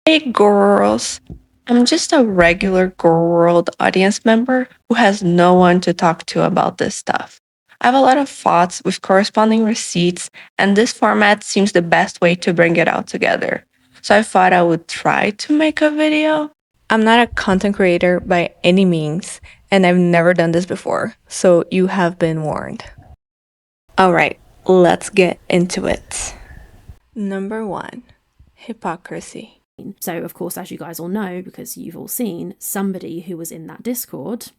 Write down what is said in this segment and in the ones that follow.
Hey girls, I'm just a regular Girl World audience member who has no one to talk to about this stuff. I have a lot of thoughts with corresponding receipts, and this format seems the best way to bring it all together. So I thought I would try to make a video. I'm not a content creator by any means, and I've never done this before, so you have been warned. Alright, let's get into it. Number 1, hypocrisy. So, of course, as you guys all know, because you've all seen, somebody who was in that Discord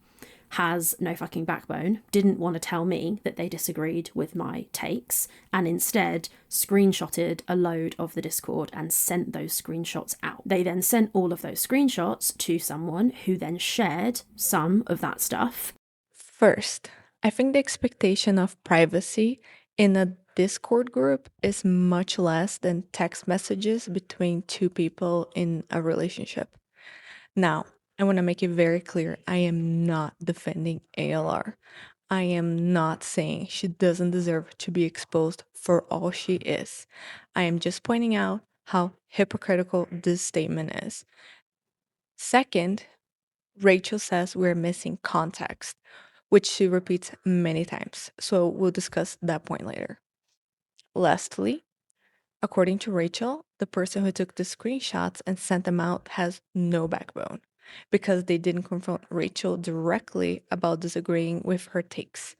has no fucking backbone, didn't want to tell me that they disagreed with my takes, and instead screenshotted a load of the Discord and sent those screenshots out. They then sent all of those screenshots to someone who then shared some of that stuff. First, I think the expectation of privacy in a Discord group is much less than text messages between two people in a relationship. Now, I want to make it very clear I am not defending ALR. I am not saying she doesn't deserve to be exposed for all she is. I am just pointing out how hypocritical this statement is. Second, Rachel says we're missing context, which she repeats many times. So we'll discuss that point later. Lastly, according to Rachel, the person who took the screenshots and sent them out has no backbone because they didn't confront Rachel directly about disagreeing with her takes.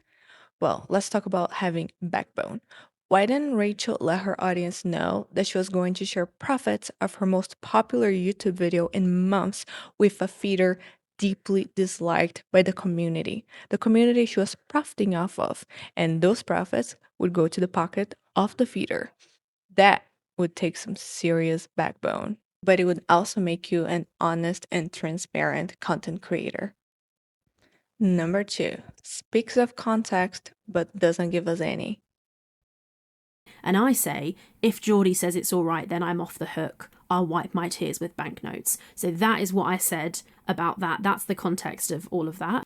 Well, let's talk about having backbone. Why didn't Rachel let her audience know that she was going to share profits of her most popular YouTube video in months with a feeder deeply disliked by the community she was profiting off of, and those profits would go to the pocket of the feeder? That would take some serious backbone, but it would also make you an honest and transparent content creator. Number 2, speaks of context but doesn't give us any. And I say, if Geordie says it's all right, then I'm off the hook. I'll wipe my tears with banknotes. So that is what I said about that. That's the context of all of that.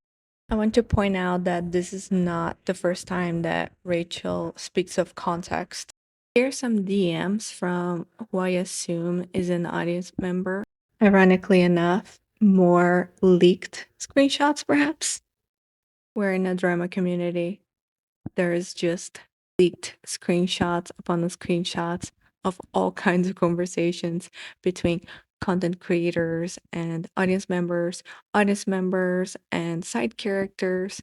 I want to point out that this is not the first time that Rachel speaks of context. Here's some DMs from who I assume is an audience member. Ironically enough, more leaked screenshots, perhaps. We're in a drama community. There is just leaked screenshots upon the screenshots of all kinds of conversations between content creators and audience members and side characters,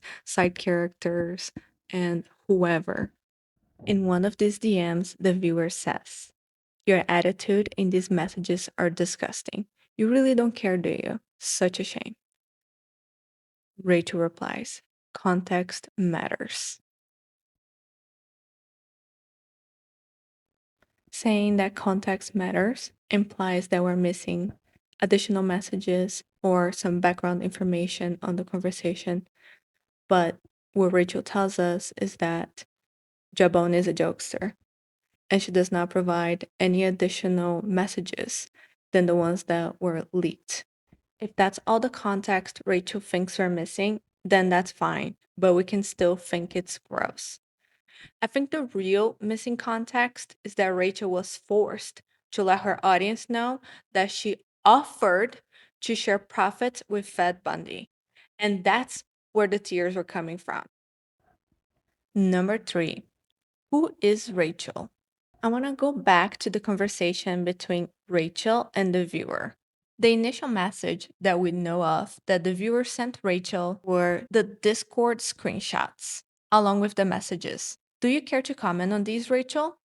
and whoever. In one of these DMs, the viewer says, "Your attitude in these messages are disgusting. You really don't care, do you? Such a shame." Rachel replies, "Context matters." Saying that context matters implies that we're missing additional messages or some background information on the conversation. But what Rachel tells us is that Jabon is a jokester, and she does not provide any additional messages than the ones that were leaked. If that's all the context Rachel thinks we're missing, then that's fine, but we can still think it's gross. I think the real missing context is that Rachel was forced to let her audience know that she offered to share profits with Fed Bundy. And that's where the tears were coming from. Number 3, who is Rachel? I want to go back to the conversation between Rachel and the viewer. The initial message that we know of that the viewer sent Rachel were the Discord screenshots, along with the messages. Do you care to comment on these, Rachel?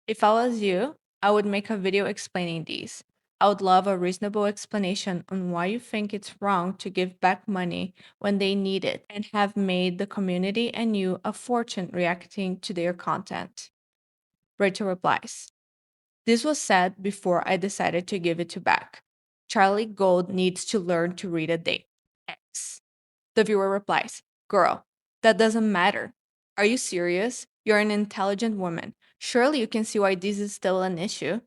If I was you, I would make a video explaining these. I would love a reasonable explanation on why you think it's wrong to give back money when they need it and have made the community and you a fortune reacting to their content. Rachel replies, "This was said before I decided to give it to back. Charlie Gold needs to learn to read a date. X." The viewer replies, "Girl, that doesn't matter. Are you serious? You're an intelligent woman. Surely you can see why this is still an issue.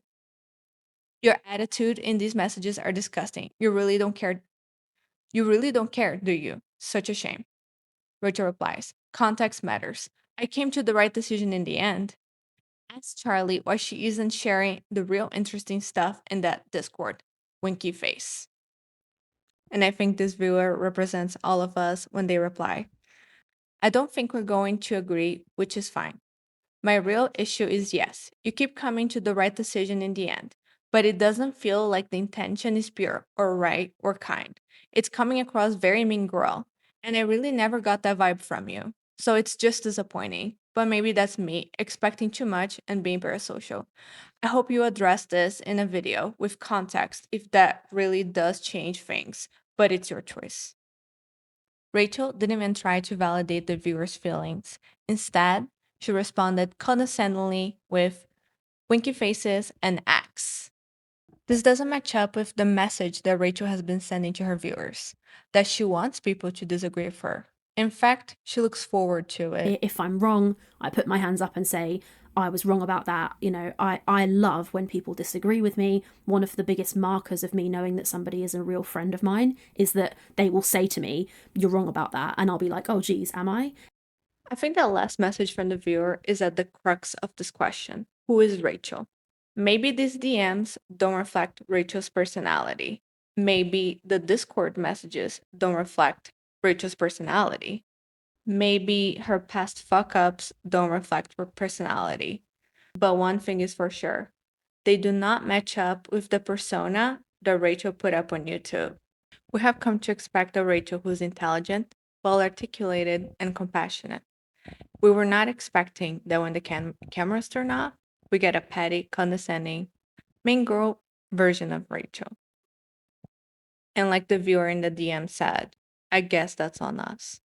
Your attitude in these messages are disgusting. You really don't care. You really don't care, do you? Such a shame." Rachel replies, "Context matters. I came to the right decision in the end. Ask Charlie why she isn't sharing the real interesting stuff in that Discord. winky face. And I think this viewer represents all of us when they reply, I don't think we're going to agree, which is fine. My real issue is yes, you keep coming to the right decision in the end, but it doesn't feel like the intention is pure or right or kind. It's coming across very mean girl, and I really never got that vibe from you. So it's just disappointing, but maybe that's me expecting too much and being parasocial. I hope you address this in a video with context if that really does change things, but it's your choice. Rachel didn't even try to validate the viewer's feelings. Instead, she responded condescendingly with winky faces and acts. This doesn't match up with the message that Rachel has been sending to her viewers, that she wants people to disagree with her. In fact, she looks forward to it. If I'm wrong, I put my hands up and say, I was wrong about that. You know, I love when people disagree with me. One of the biggest markers of me knowing that somebody is a real friend of mine is that they will say to me, you're wrong about that. And I'll be like, oh, geez, am I? I think that last message from the viewer is at the crux of this question. Who is Rachel? Maybe these DMs don't reflect Rachel's personality. Maybe the Discord messages don't reflect Rachel's personality. Maybe her past fuck ups don't reflect her personality. But one thing is for sure, they do not match up with the persona that Rachel put up on YouTube. We have come to expect a Rachel who's intelligent, well articulated, and compassionate. We were not expecting that when the cameras turn off, we get a petty, condescending, mean girl version of Rachel. And like the viewer in the DM said, I guess that's on us.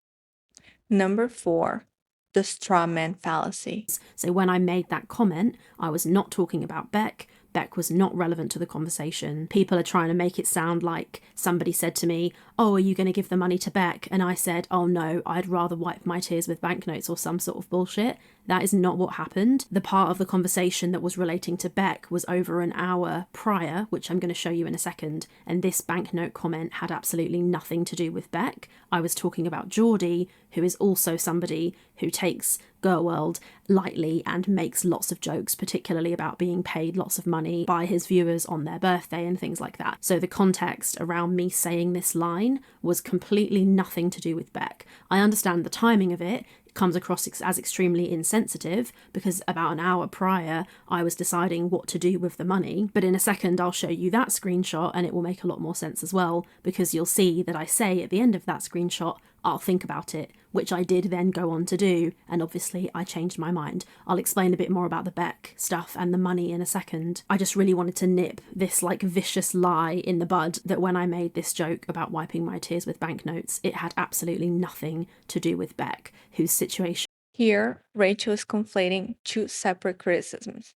Number 4, the straw man fallacy. So when I made that comment, I was not talking about Beck. Beck was not relevant to the conversation. People are trying to make it sound like somebody said to me, oh, are you going to give the money to Beck? And I said, oh no, I'd rather wipe my tears with banknotes or some sort of bullshit. That is not what happened. The part of the conversation that was relating to Beck was over an hour prior, which I'm going to show you in a second. And this banknote comment had absolutely nothing to do with Beck. I was talking about Geordie, who is also somebody who takes Girl World lightly and makes lots of jokes, particularly about being paid lots of money by his viewers on their birthday and things like that. So the context around me saying this line was completely nothing to do with Beck. I understand the timing of it. Comes across as extremely insensitive because about an hour prior I was deciding what to do with the money. But in a second I'll show you that screenshot and it will make a lot more sense as well, because you'll see that I say at the end of that screenshot, I'll think about it, which I did then go on to do, and obviously I changed my mind. I'll explain a bit more about the Beck stuff and the money in a second. I just really wanted to nip this like vicious lie in the bud that when I made this joke about wiping my tears with banknotes, it had absolutely nothing to do with Beck, whose situation. Here, Rachel is conflating two separate criticisms,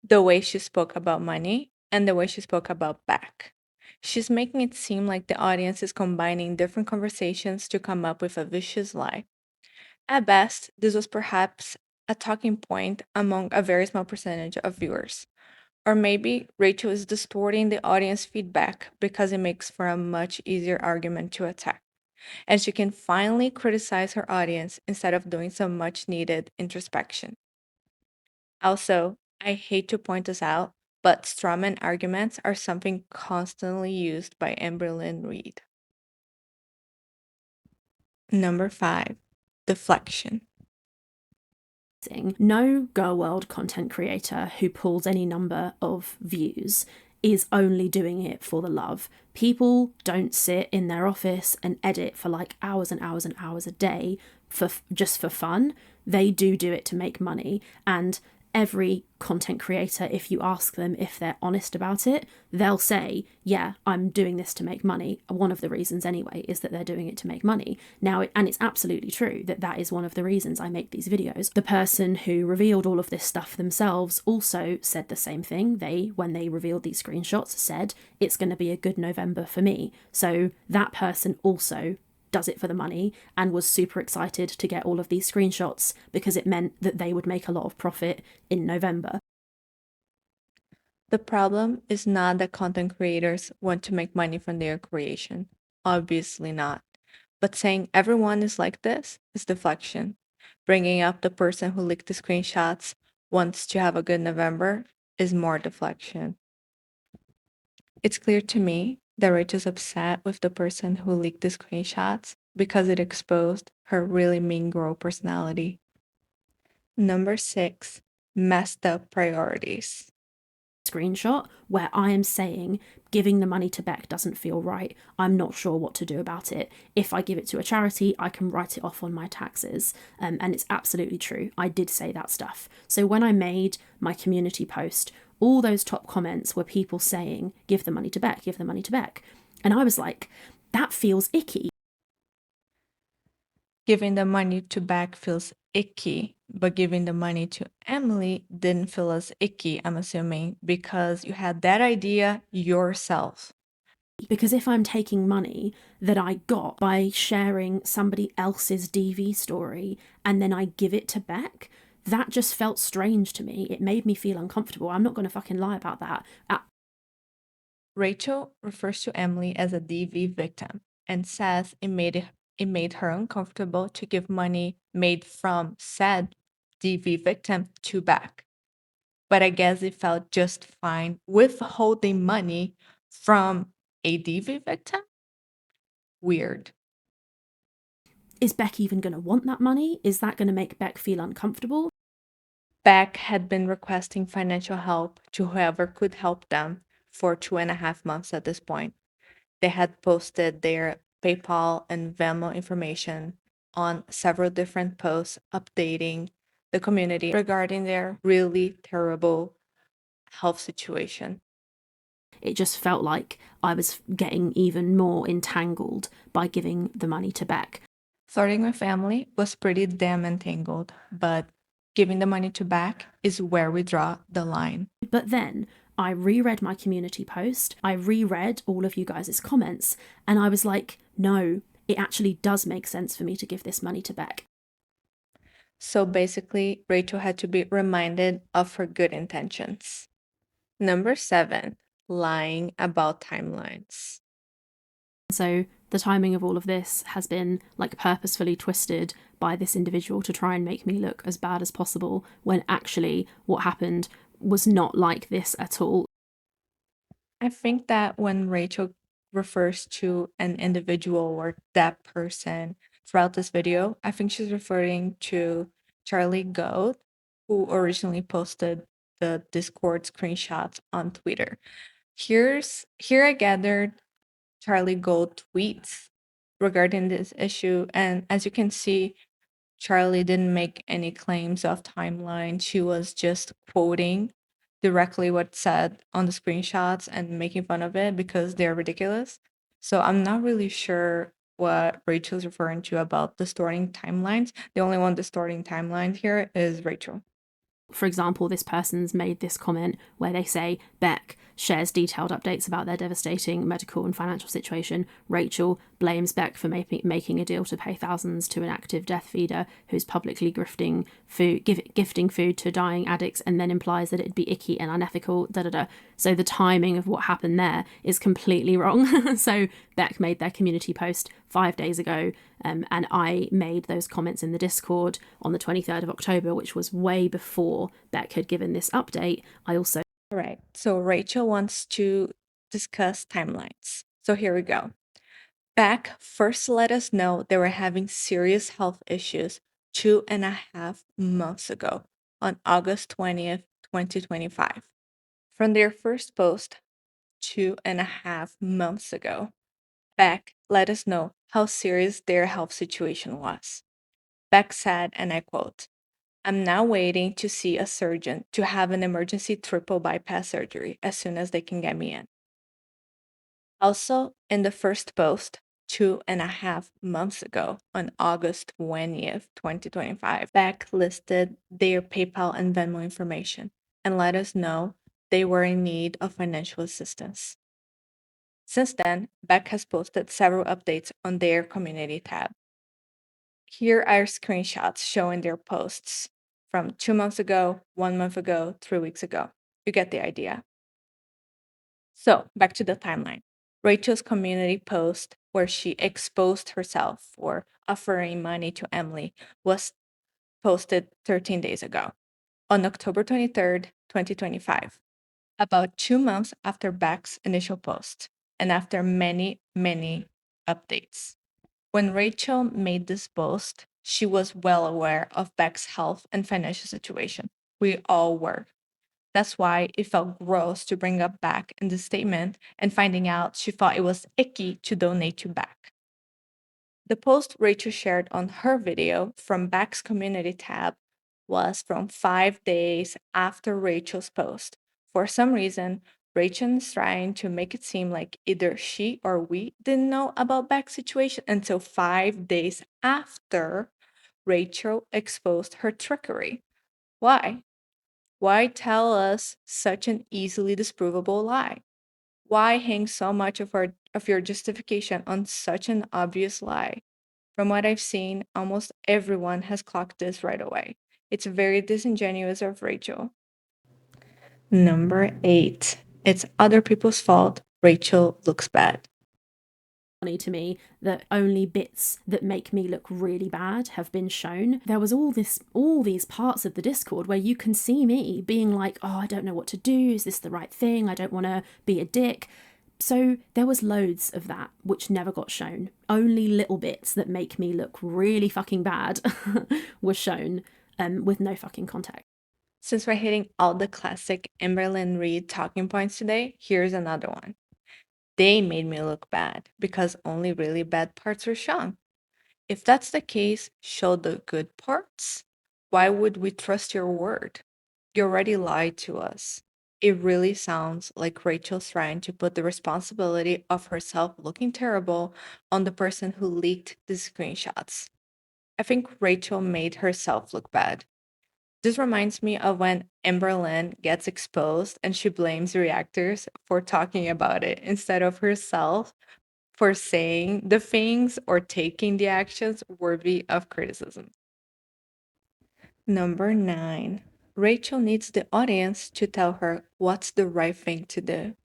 the way she spoke about money and the way she spoke about Beck. She's making it seem like the audience is combining different conversations to come up with a vicious lie. At best, this was perhaps a talking point among a very small percentage of viewers. Or maybe Rachel is distorting the audience feedback because it makes for a much easier argument to attack, and she can finally criticize her audience instead of doing some much needed introspection. Also, I hate to point this out, but strawman arguments are something constantly used by Amberlynn Reed. Number 5, deflection. No Girl World content creator who pulls any number of views is only doing it for the love. People don't sit in their office and edit for like hours and hours and hours a day for just for fun. They do it to make money, and every content creator, if you ask them if they're honest about it, they'll say, yeah, I'm doing this to make money. One of the reasons anyway is that they're doing it to make money. Now, and it's absolutely true that that is one of the reasons I make these videos. The person who revealed all of this stuff themselves also said the same thing. They, when they revealed these screenshots, said, it's going to be a good November for me. So that person also does it for the money and was super excited to get all of these screenshots because it meant that they would make a lot of profit in November. The problem is not that content creators want to make money from their creation. Obviously not. But saying everyone is like this is deflection. Bringing up the person who leaked the screenshots wants to have a good November is more deflection. It's clear to me that Rachel's upset with the person who leaked the screenshots because it exposed her really mean girl personality. Number 6, messed up priorities. Screenshot where I am saying giving the money to Beck doesn't feel right. I'm not sure what to do about it. If I give it to a charity, I can write it off on my taxes. And it's absolutely true. I did say that stuff. So when I made my community post, all those top comments were people saying, give the money to Beck, give the money to Beck. And I was like, that feels icky. Giving the money to Beck feels icky, but giving the money to Emily didn't feel as icky, I'm assuming, because you had that idea yourself. Because if I'm taking money that I got by sharing somebody else's DV story and then I give it to Beck, that just felt strange to me. It made me feel uncomfortable. I'm not going to fucking lie about that. Rachel refers to Emily as a DV victim and says it made her uncomfortable to give money made from said DV victim to Beck. But I guess it felt just fine withholding money from a DV victim? Weird. Is Beck even going to want that money? Is that going to make Beck feel uncomfortable? Beck had been requesting financial help to whoever could help them for 2.5 months at this point. They had posted their PayPal and Venmo information on several different posts updating the community regarding their really terrible health situation. It just felt like I was getting even more entangled by giving the money to Beck. Flirting with family was pretty damn entangled, but giving the money to Beck is where we draw the line. But then I reread my community post, I reread all of you guys' comments, and I was like, no, it actually does make sense for me to give this money to Beck. So basically, Rachel had to be reminded of her good intentions. Number 7, lying about timelines. So the timing of all of this has been like purposefully twisted by this individual to try and make me look as bad as possible when actually what happened was not like this at all. I think that when Rachel refers to an individual or that person throughout this video, I think she's referring to Charlie Gold, who originally posted the Discord screenshots on Twitter. Here I gathered Charlie Gold tweets regarding this issue, and as you can see, Charlie didn't make any claims of timeline. She was just quoting directly what's said on the screenshots and making fun of it because they're ridiculous. So I'm not really sure what Rachel's referring to about distorting timelines. The only one distorting timelines here is Rachel. For example, this person's made this comment where they say Beck shares detailed updates about their devastating medical and financial situation. Rachel blames Beck for making a deal to pay thousands to an active death feeder who's publicly gifting food to dying addicts, and then implies that it'd be icky and unethical. So the timing of what happened there is completely wrong. So Beck made their community post 5 days ago, and I made those comments in the Discord on the 23rd of October, which was way before Beck had given this update. I also All right. So Rachel wants to discuss timelines. So here we go. Beck first let us know they were having serious health issues 2.5 months ago on August 20th, 2025. From their first post 2.5 months ago, Beck let us know how serious their health situation was. Beck said, and I quote, "I'm now waiting to see a surgeon to have an emergency triple bypass surgery as soon as they can get me in." Also, in the first post, 2.5 months ago, on August 20th, 2025, Beck listed their PayPal and Venmo information and let us know they were in need of financial assistance. Since then, Beck has posted several updates on their community tab. Here are screenshots showing their posts from 2 months ago, 1 month ago, 3 weeks ago. You get the idea. So, back to the timeline. Rachel's community post, where she exposed herself for offering money to Emily, was posted 13 days ago on October 23rd, 2025. About 2 months after Beck's initial post, and after many, many updates. When Rachel made this post, she was well aware of Beck's health and financial situation. We all were. That's why it felt gross to bring up Beck in the statement and finding out she thought it was icky to donate to Beck. The post Rachel shared on her video from Beck's community tab was from 5 days after Rachel's post. For some reason, Rachel is trying to make it seem like either she or we didn't know about Beck's situation until 5 days after Rachel exposed her trickery. Why? Why tell us such an easily disprovable lie? Why hang so much of your justification on such an obvious lie? From what I've seen, almost everyone has clocked this right away. It's very disingenuous of Rachel. Number 8. It's other people's fault. Rachel looks bad. Funny to me that only bits that make me look really bad have been shown. There was all these parts of the Discord where you can see me being like, oh, I don't know what to do. Is this the right thing? I don't want to be a dick. So there was loads of that which never got shown. Only little bits that make me look really fucking bad were shown with no fucking context. Since we're hitting all the classic Amberlynn Reid talking points today, here's another one. They made me look bad because only really bad parts were shown. If that's the case, show the good parts. Why would we trust your word? You already lied to us. It really sounds like Rachel's trying to put the responsibility of herself looking terrible on the person who leaked the screenshots. I think Rachel made herself look bad. This reminds me of when Amberlynn gets exposed and she blames reactors for talking about it instead of herself for saying the things or taking the actions worthy of criticism. Number 9. Rachel needs the audience to tell her what's the right thing to do.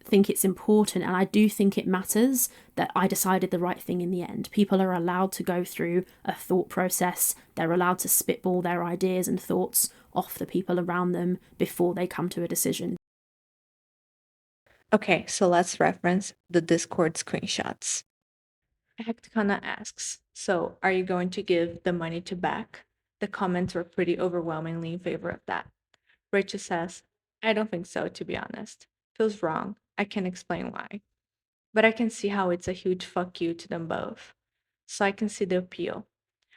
Think it's important, and I do think it matters that I decided the right thing in the end. People are allowed to go through a thought process. They're allowed to spitball their ideas and thoughts off the people around them before they come to a decision. Okay, so let's reference the Discord screenshots. Hecticana asks, so are you going to give the money to Beck? The comments were pretty overwhelmingly in favor of that. Rachel says, I don't think so, to be honest. Feels wrong. I can't explain why. But I can see how it's a huge fuck you to them both. So I can see the appeal.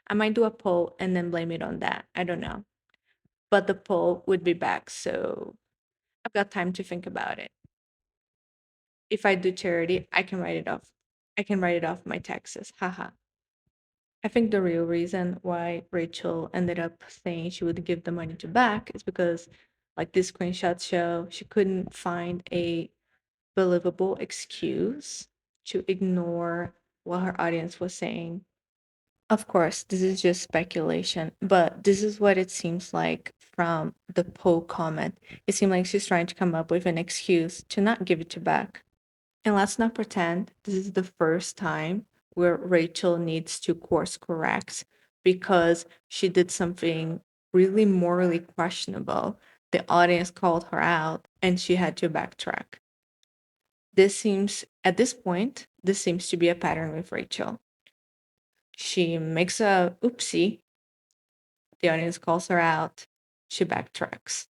I might do a poll and then blame it on that. I don't know. But the poll would be back, so I've got time to think about it. If I do charity, I can write it off. I can write it off my taxes. Haha. I think the real reason why Rachel ended up saying she would give the money to Beck is because, like these screenshots show, she couldn't find a believable excuse to ignore what her audience was saying. Of course, this is just speculation, but this is what it seems like from the poll comment. It seemed like she's trying to come up with an excuse to not give it to Beck. And let's not pretend this is the first time where Rachel needs to course correct because she did something really morally questionable. The audience called her out and she had to backtrack. At this point, this seems to be a pattern with Rachel. She makes a oopsie, the audience calls her out, she backtracks.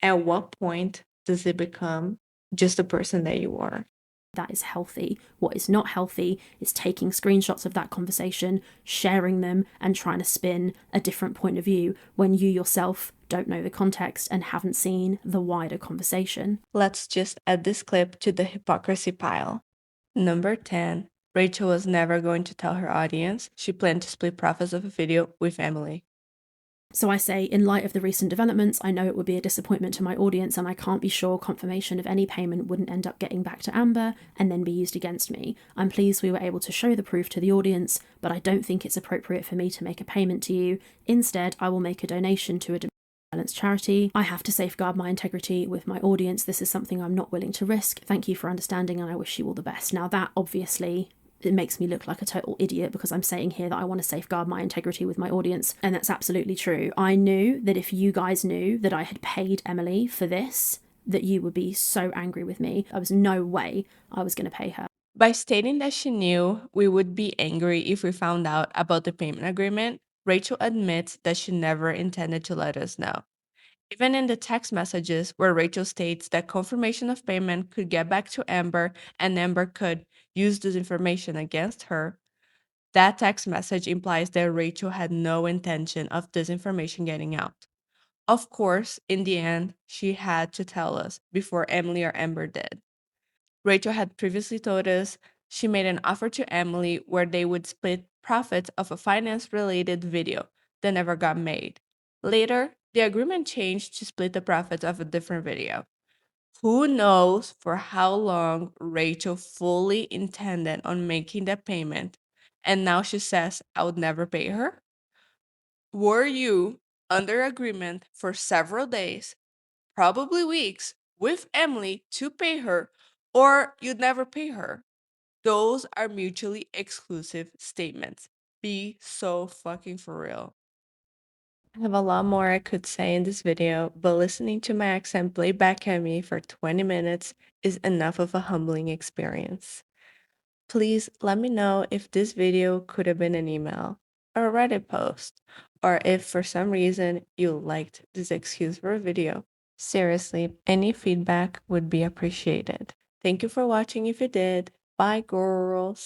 At what point does it become just the person that you are? That is healthy. What is not healthy is taking screenshots of that conversation, sharing them, and trying to spin a different point of view when you yourself don't know the context and haven't seen the wider conversation. Let's just add this clip to the hypocrisy pile. Number 10. Rachel was never going to tell her audience she planned to split profits of a video with Emily. So I say, in light of the recent developments, I know it would be a disappointment to my audience and I can't be sure confirmation of any payment wouldn't end up getting back to Amber and then be used against me. I'm pleased we were able to show the proof to the audience, but I don't think it's appropriate for me to make a payment to you. Instead, I will make a donation to a violence charity. I have to safeguard my integrity with my audience. This is something I'm not willing to risk. Thank you for understanding and I wish you all the best. Now that obviously it makes me look like a total idiot because I'm saying here that I want to safeguard my integrity with my audience, and that's absolutely true. I knew that if you guys knew that I had paid Emily for this, that you would be so angry with me. There was no way I was going to pay her. By stating that she knew we would be angry if we found out about the payment agreement, Rachel admits that she never intended to let us know. Even in the text messages where Rachel states that confirmation of payment could get back to Amber and Amber could use this information against her, that text message implies that Rachel had no intention of this information getting out. Of course, in the end, she had to tell us before Emily or Amber did. Rachel had previously told us she made an offer to Emily where they would split profits of a finance related video that never got made. Later, the agreement changed to split the profits of a different video. Who knows for how long Rachel fully intended on making that payment, and now she says I would never pay her? Were you under agreement for several days, probably weeks, with Emily to pay her, or you'd never pay her? Those are mutually exclusive statements. Be so fucking for real. I have a lot more I could say in this video, but listening to my accent play back at me for 20 minutes is enough of a humbling experience. Please let me know if this video could have been an email or a Reddit post, or if for some reason you liked this excuse for a video. Seriously, any feedback would be appreciated. Thank you for watching if you did. Bye, girls.